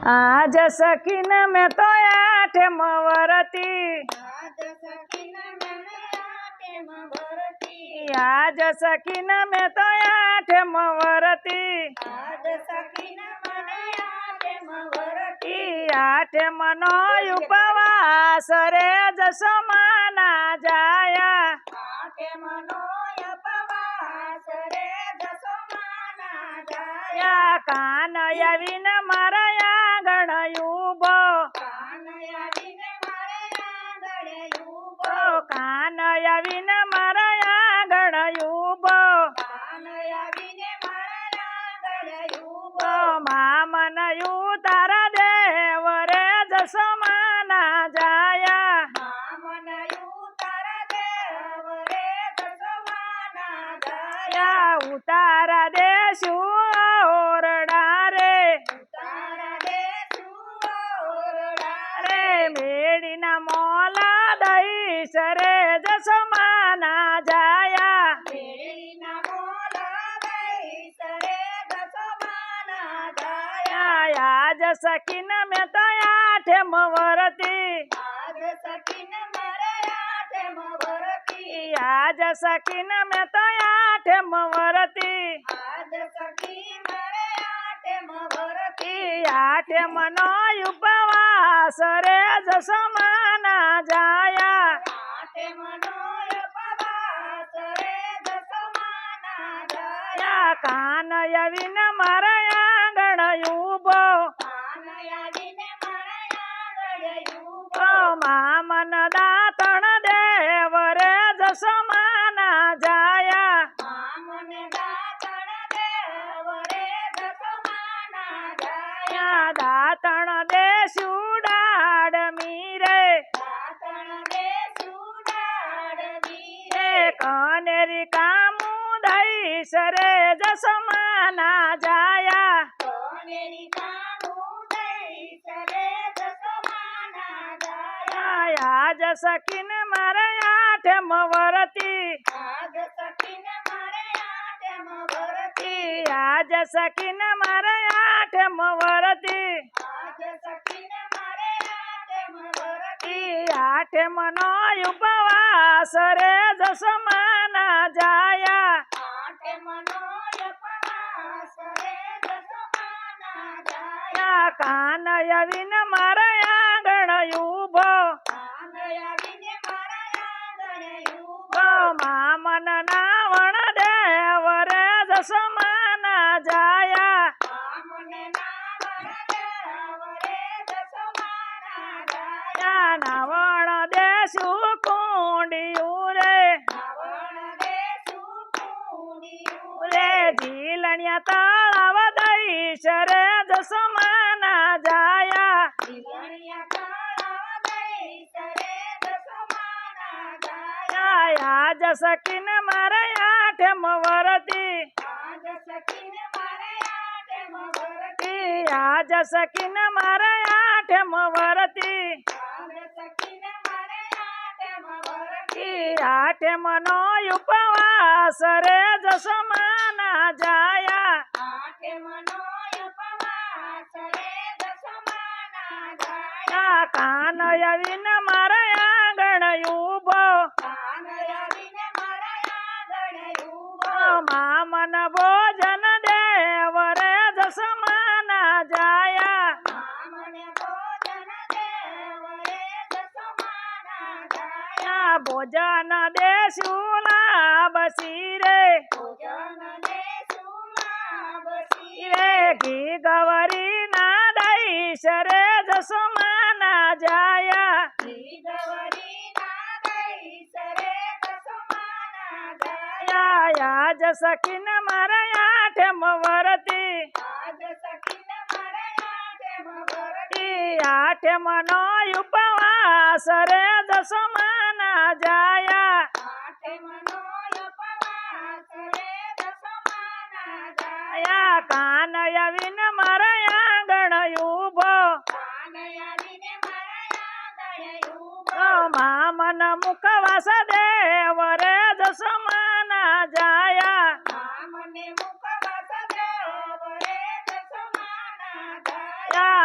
आज सखीन में तो आठम वरती आज सखीन में तो आठम वरती आठम नो उपवास रे जसमाना जाया कान यविन मारया गणयुबो कान यविन मारया गणयुबो मामन युतार देव रे जसमाना जाया उतार देशु ओरडा रे मेडिना मोला दईस रे जसमाना जाया आज सखीन में तो आठम वरती आज सखीन में तो आठम वरती आठम नो उपवास रे जसमाना जाया कान यविन मारया गणयुबो मामन दातण देव रे जसमाना जाया दातण देशु डाड मीरे कनेरी कामू दईस रे जसमाना जाया आज सखीन मारे आठम वरती आज सखीन मारे आठम वरती आठम नो उपवास रे जसमाना जाया कान यविन मारया गणयुबो मामन नावण देव रे जसमाना जाया नावण देशु कुंडियु रे झीलनिया तळाव दईस रे जसमाना जाया आज सखीन मारे आठम वरती आज सखीन मारे आठम वरती आठम नो उपवास रे जसमाना जाया कान यविन मारया गणयुबो मामन भोजन देव रे जसमाना जाया भोजन देशु बसी रे घी गवरी ना दईस रे जसमाना जाया आज सखीन मारे आठम वरती आठम नो उपवास रे जसमाना जाया कान यविन मारया गणयुबो मामन मुखवास देव रे जसमाना जाया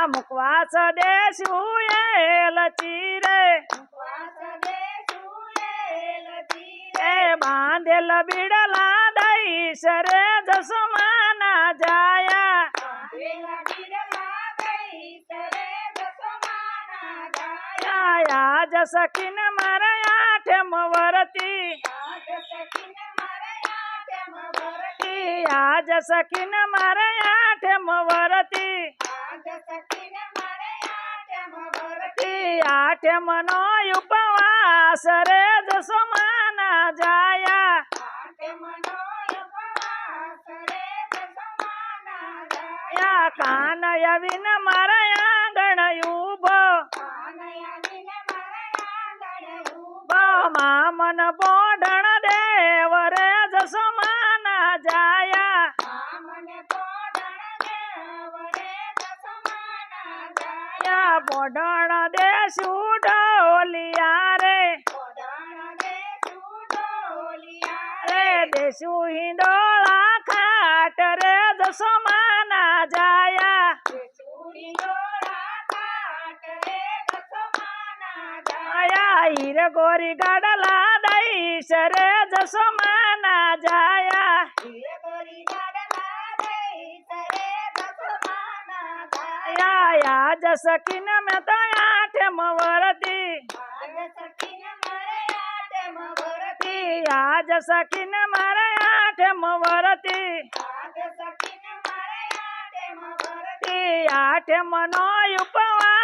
મુખવાસ દેશું એલચી રે એ બાંધેલ બીડલા દઈશ રે જસમાના જાયા આજ સખીન મારે આઠમ વરતી આજ સખીન મારે આઠમ વરતી આઠમ નો ઉપવાસ રે જસમાના જાયા કાન આવીન મારા આંગણ ઉભો મામન બોઢણ દેવ રે જસમાના જાયા બોઢણ દેશું ઢોલિયા રે દેશું હિંડોળા ખાટ રે જસમાના જાયા હીર ગોરી ગાડલા દઈશ રે જસમાના જાયા આજ સખીન મેં તો આઠમ વરતી આજ સખીન મારે આઠમ વરતી આઠમ નો ઉપવાસ